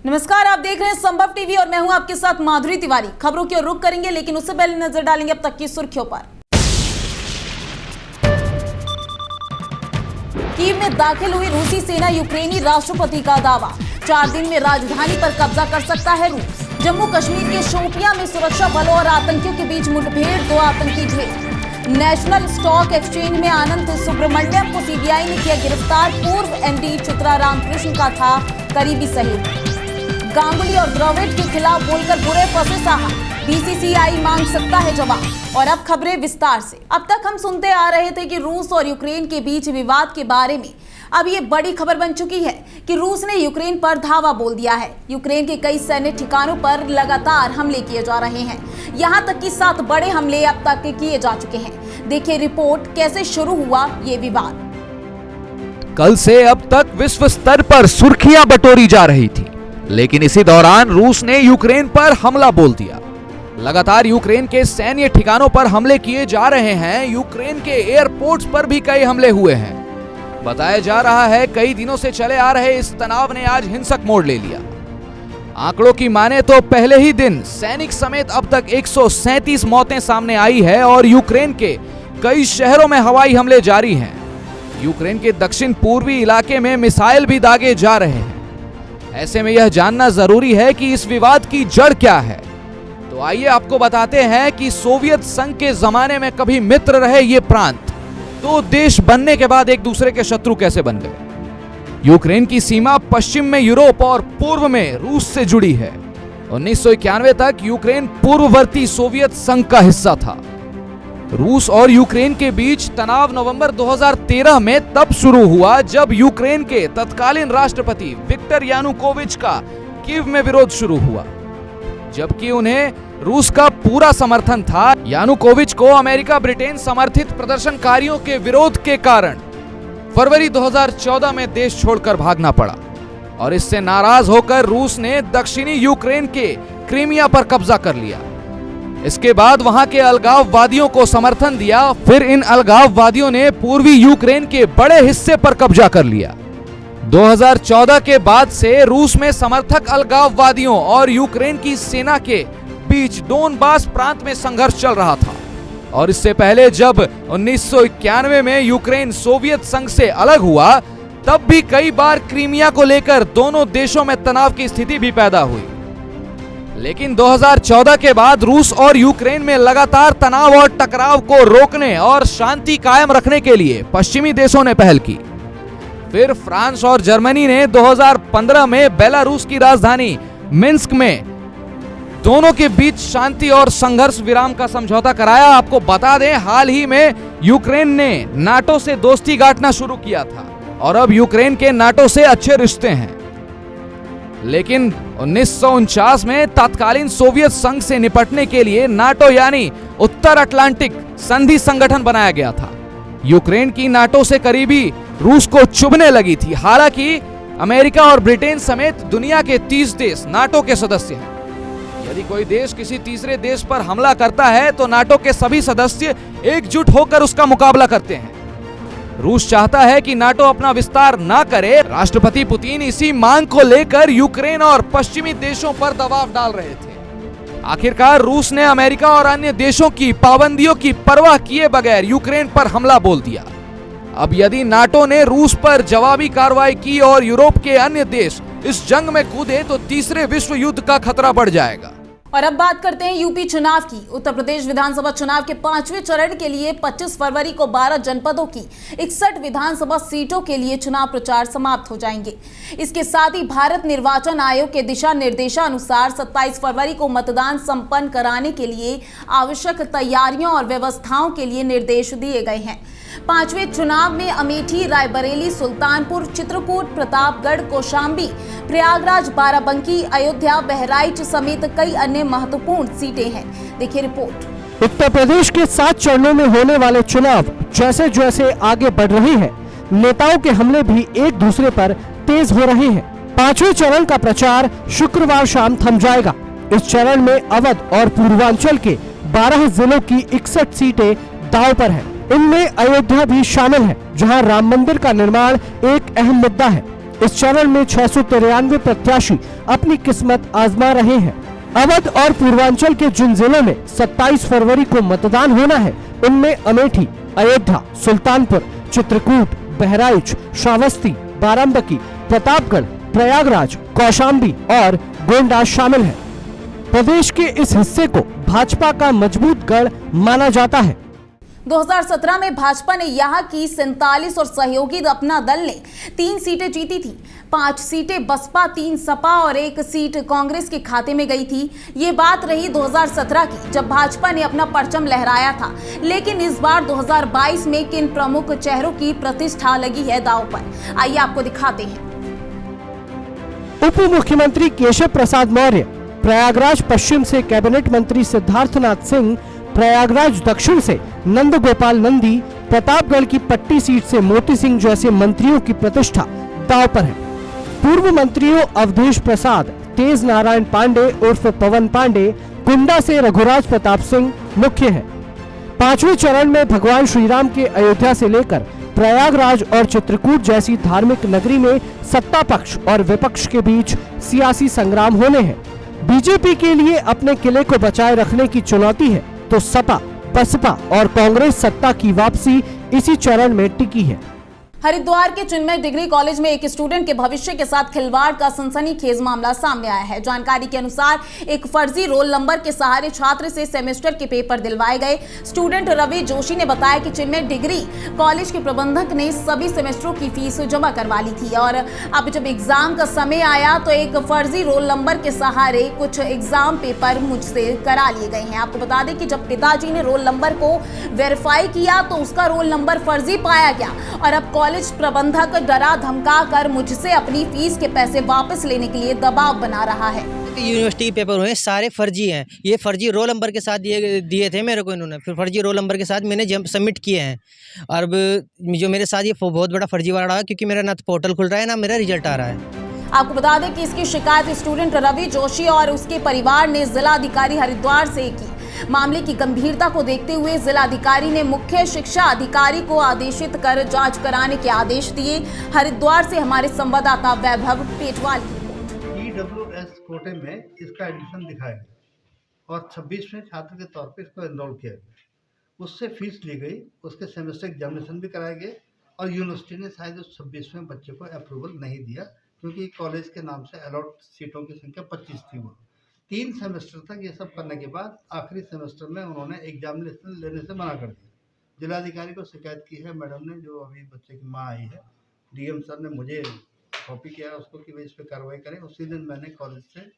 नमस्कार, आप देख रहे हैं संभव टीवी और मैं हूं आपके साथ माधुरी तिवारी। खबरों की ओर रुख करेंगे, लेकिन उससे पहले नजर डालेंगे अब तक की सुर्खियों पर। कीव में दाखिल हुई रूसी सेना, यूक्रेनी राष्ट्रपति का दावा 4 दिन में राजधानी पर कब्जा कर सकता है रूस। जम्मू कश्मीर के शोपियां में सुरक्षा बलों और आतंकियों के बीच मुठभेड़, 2 आतंकी ढेर। नेशनल स्टॉक एक्सचेंज में आनंद सुब्रमण्यम को सीबीआई ने किया गिरफ्तार। पूर्व एमडी चित्रा रामकृष्ण का था करीबी सहयोगी। गांगुली और द्रविड़ के खिलाफ बोलकर बुरे फंसे साहा, बीसीसीआई मांग सकता है जवाब। और अब खबरें विस्तार से। अब तक हम सुनते आ रहे थे कि रूस और यूक्रेन के बीच विवाद के बारे में अब ये बड़ी खबर बन चुकी है कि रूस ने यूक्रेन पर धावा बोल दिया है। यूक्रेन के कई सैन्य ठिकानों पर लगातार हमले किए जा रहे हैं। यहाँ तक कि 7 बड़े हमले अब तक किए जा चुके हैं। देखिए रिपोर्ट, कैसे शुरू हुआ ये विवाद। कल से अब तक विश्व स्तर पर सुर्खियां बटोरी जा रही थी, लेकिन इसी दौरान रूस ने यूक्रेन पर हमला बोल दिया। लगातार यूक्रेन के सैन्य ठिकानों पर हमले किए जा रहे हैं। यूक्रेन के एयरपोर्ट्स पर भी कई हमले हुए हैं। बताया जा रहा है कई दिनों से चले आ रहे इस तनाव ने आज हिंसक मोड़ ले लिया। आंकड़ों की माने तो पहले ही दिन सैनिक समेत अब तक 137 मौतें सामने आई है और यूक्रेन के कई शहरों में हवाई हमले जारी हैं। यूक्रेन के दक्षिण पूर्वी इलाके में मिसाइल भी दागे जा रहे हैं। ऐसे में यह जानना जरूरी है कि इस विवाद की जड़ क्या है। तो आइए आपको बताते हैं कि सोवियत संघ के जमाने में कभी मित्र रहे ये प्रांत, तो देश बनने के बाद एक दूसरे के शत्रु कैसे बन गए। यूक्रेन की सीमा पश्चिम में यूरोप और पूर्व में रूस से जुड़ी है। 1991 तक यूक्रेन पूर्ववर्ती सोवियत संघ का हिस्सा था। रूस और यूक्रेन के बीच तनाव नवंबर 2013 में तब शुरू हुआ जब यूक्रेन के तत्कालीन राष्ट्रपति विक्टर यानुकोविच का कीव में विरोध शुरू हुआ, जबकि उन्हें रूस का पूरा समर्थन था। यानुकोविच को अमेरिका ब्रिटेन समर्थित प्रदर्शनकारियों के विरोध के कारण फरवरी 2014 में देश छोड़कर भागना पड़ा और इससे नाराज होकर रूस ने दक्षिणी यूक्रेन के क्रीमिया पर कब्जा कर लिया। इसके बाद वहां के अलगाववादियों को समर्थन दिया। फिर इन अलगाववादियों ने पूर्वी यूक्रेन के बड़े हिस्से पर कब्जा कर लिया। 2014 के बाद से रूस में समर्थक अलगाववादियों और यूक्रेन की सेना के बीच डोनबास प्रांत में संघर्ष चल रहा था। और इससे पहले जब 1991 में यूक्रेन सोवियत संघ से अलग हुआ, तब भी कई बार क्रीमिया को लेकर दोनों देशों में तनाव की स्थिति भी पैदा हुई। लेकिन 2014 के बाद रूस और यूक्रेन में लगातार तनाव और टकराव को रोकने और शांति कायम रखने के लिए पश्चिमी देशों ने पहल की। फिर फ्रांस और जर्मनी ने 2015 में बेलारूस की राजधानी मिन्स्क में दोनों के बीच शांति और संघर्ष विराम का समझौता कराया। आपको बता दें, हाल ही में यूक्रेन ने नाटो से दोस्ती गांठना शुरू किया था और अब यूक्रेन के नाटो से अच्छे रिश्ते हैं। लेकिन 1949 में तत्कालीन सोवियत संघ से निपटने के लिए नाटो यानी उत्तर अटलांटिक संधि संगठन बनाया गया था। यूक्रेन की नाटो से करीबी रूस को चुभने लगी थी। हालांकि अमेरिका और ब्रिटेन समेत दुनिया के 30 देश नाटो के सदस्य हैं। यदि कोई देश किसी तीसरे देश पर हमला करता है तो नाटो के सभी सदस्य एकजुट होकर उसका मुकाबला करते हैं। रूस चाहता है कि नाटो अपना विस्तार ना करे। राष्ट्रपति पुतिन इसी मांग को लेकर यूक्रेन और पश्चिमी देशों पर दबाव डाल रहे थे। आखिरकार रूस ने अमेरिका और अन्य देशों की पाबंदियों की परवाह किए बगैर यूक्रेन पर हमला बोल दिया। अब यदि नाटो ने रूस पर जवाबी कार्रवाई की और यूरोप के अन्य देश इस जंग में कूदे तो तीसरे विश्व युद्ध का खतरा बढ़ जाएगा। और अब बात करते हैं यूपी चुनाव की। उत्तर प्रदेश विधानसभा चुनाव के 5वें चरण के लिए 25 फरवरी को 12 जनपदों की 61 विधानसभा सीटों के लिए चुनाव प्रचार समाप्त हो जाएंगे। इसके साथ ही भारत निर्वाचन आयोग के दिशा निर्देशानुसार 27 फरवरी को मतदान संपन्न कराने के लिए आवश्यक तैयारियों और व्यवस्थाओं के लिए निर्देश दिए गए हैं। 5वें चुनाव में अमेठी, रायबरेली, सुल्तानपुर, चित्रकूट, प्रतापगढ़, कौशाम्बी, प्रयागराज, बाराबंकी, अयोध्या, बहराइच समेत कई अन्य महत्वपूर्ण सीटें हैं। देखिए रिपोर्ट। उत्तर प्रदेश के 7 चरणों में होने वाले चुनाव जैसे जैसे आगे बढ़ रहे हैं, नेताओं के हमले भी एक दूसरे पर तेज हो रहे हैं। 5वें चरण का प्रचार शुक्रवार शाम थम जाएगा। इस चरण में अवध और पूर्वांचल के 12 जिलों की 61 सीटें दांव पर है। इनमें अयोध्या भी शामिल है, जहां राम मंदिर का निर्माण एक अहम मुद्दा है। इस चरण में 693 प्रत्याशी अपनी किस्मत आजमा रहे हैं। अवध और पूर्वांचल के जिन जिलों में 27 फरवरी को मतदान होना है, उनमें अमेठी, अयोध्या, सुल्तानपुर, चित्रकूट, बहराइच, श्रावस्ती, बाराबंकी, प्रतापगढ़, प्रयागराज, कौशाम्बी और गोंडा शामिल है। प्रदेश के इस हिस्से को भाजपा का मजबूत गढ़ माना जाता है। 2017 में भाजपा ने यहाँ की 47 और सहयोगी अपना दल ने 3 सीटें जीती थी। 5 सीटें बसपा, 3 सपा और 1 सीट कांग्रेस के खाते में गई थी। ये बात रही 2017 की, जब भाजपा ने अपना परचम लहराया था। लेकिन इस बार 2022 में किन प्रमुख चेहरों की प्रतिष्ठा लगी है दांव पर, आइए आपको दिखाते हैं। उप मुख्यमंत्री केशव प्रसाद मौर्य, प्रयागराज पश्चिम से कैबिनेट मंत्री सिद्धार्थनाथ सिंह, प्रयागराज दक्षिण से नंद गोपाल नंदी, प्रतापगढ़ की पट्टी सीट से मोती सिंह जैसे मंत्रियों की प्रतिष्ठा दांव पर है। पूर्व मंत्रियों अवधेश प्रसाद, तेज नारायण पांडे उर्फ पवन पांडे, कुंडा से रघुराज प्रताप सिंह मुख्य है। 5वें चरण में भगवान श्री राम के अयोध्या से लेकर प्रयागराज और चित्रकूट जैसी धार्मिक नगरी में सत्ता पक्ष और विपक्ष के बीच सियासी संग्राम होने हैं। बीजेपी के लिए अपने किले को बचाए रखने की चुनौती है, तो सपा, बसपा और कांग्रेस सत्ता की वापसी इसी चरण में टिकी है। हरिद्वार के चिन्मय डिग्री कॉलेज में एक स्टूडेंट के भविष्य के साथ खिलवाड़ का सनसनीखेज मामला सामने आया है। जानकारी के अनुसार एक फर्जी रोल नंबर के सहारे छात्र से सेमेस्टर के पेपर दिलवाए गए। स्टूडेंट रवि जोशी ने बताया कि चिन्मय डिग्री कॉलेज के प्रबंधक ने सभी सेमेस्टरों की फीस जमा करवा ली थी और अब जब एग्जाम का समय आया तो एक फर्जी रोल नंबर के सहारे कुछ एग्जाम पेपर मुझसे करा लिए गए हैं। आपको बता दें कि जब पिताजी ने रोल नंबर को वेरीफाई किया तो उसका रोल नंबर फर्जी पाया गया और अब कॉलेज प्रबंधक डरा धमका कर मुझसे अपनी फीस के पैसे वापस लेने के लिए दबाव बना रहा है। यूनिवर्सिटी के पेपर हुए सारे फर्जी हैं। ये फर्जी रोल नंबर के साथ दिए थे मेरे को इन्होंने, फिर फर्जी रोल नंबर के साथ मैंने सबमिट किए हैं। और अब जो मेरे साथ ये बहुत बड़ा फर्जीवाड़ा रहा, क्योंकि मेरा ना पोर्टल खुल रहा है ना मेरा रिजल्ट आ रहा है। आपको बता दें कि इसकी शिकायत स्टूडेंट रवि जोशी और उसके परिवार ने जिलाधिकारी हरिद्वार से की। मामले की गंभीरता को देखते हुए जिलाधिकारी ने मुख्य शिक्षा अधिकारी को आदेशित कर जांच कराने के आदेश दिए। हरिद्वार से हमारे संवाददाता वैभव पेटवाल की रिपोर्ट। EWS कोटे में इसका एडमिशन दिखाया गया और 26वें छात्र के तौर पर इसको एनरोल किया गया। उससे फीस ली गई, उसके सेमेस्टर एग्जामिनेशन भी कराए गए और यूनिवर्सिटी ने शायद उस 26वें बच्चे को अप्रूवल नहीं दिया, क्योंकि कॉलेज के नाम से अलॉट सीटों की संख्या 25 थी। वो 3 सेमेस्टर तक ये सब करने के बाद आखिरी सेमेस्टर में उन्होंने एग्जामिनेशन लेने से मना कर दिया। जिलाधिकारी को शिकायत की है मैडम ने, जो अभी बच्चे की माँ आई है। DM सर ने मुझे कॉपी किया उसको कि वे इस पर कार्रवाई करें। उसी दिन मैंने कॉलेज से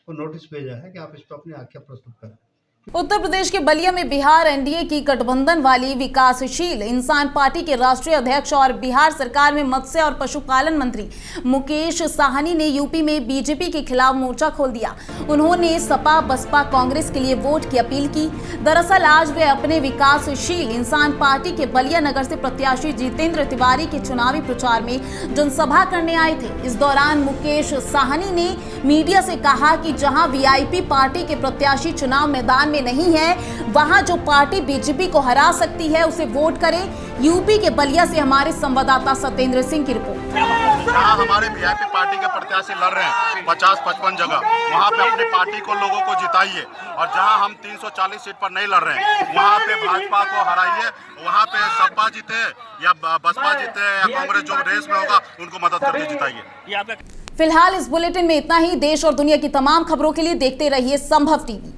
को नोटिस भेजा है कि आप इस पर अपनी आख्या प्रस्तुत करें। उत्तर प्रदेश के बलिया में बिहार एनडीए की गठबंधन वाली विकासशील इंसान पार्टी के राष्ट्रीय अध्यक्ष और बिहार सरकार में मत्स्य और पशुपालन मंत्री मुकेश साहनी ने यूपी में बीजेपी के खिलाफ मोर्चा खोल दिया। उन्होंने सपा, बसपा, कांग्रेस के लिए वोट की अपील की। दरअसल आज वे अपने विकासशील इंसान पार्टी के बलिया नगर से प्रत्याशी जितेंद्र तिवारी के चुनावी प्रचार में जनसभा करने आए थे। इस दौरान मुकेश साहनी ने मीडिया से कहा कि जहां वीआईपी पार्टी के प्रत्याशी चुनाव मैदान में नहीं है, वहां जो पार्टी बीजेपी को हरा सकती है उसे वोट करें। यूपी के बलिया से हमारे संवाददाता सत्येंद्र सिंह की रिपोर्ट। जहाँ हमारे वीआईपी पार्टी के प्रत्याशी लड़ रहे हैं 50-55 जगह, वहाँ पे अपनी पार्टी को लोगों को जिताइए। और जहाँ हम 340 सीट पर नहीं लड़ रहे हैं, वहाँ पे भाजपा को हराइए। वहाँ पे सपा जीते या बसपा जीते या कांग्रेस जो रेस में होगा उनको मदद करके जिताइए। फिलहाल इस बुलेटिन में इतना ही। देश और दुनिया की तमाम खबरों के लिए देखते रहिए संभव टीवी।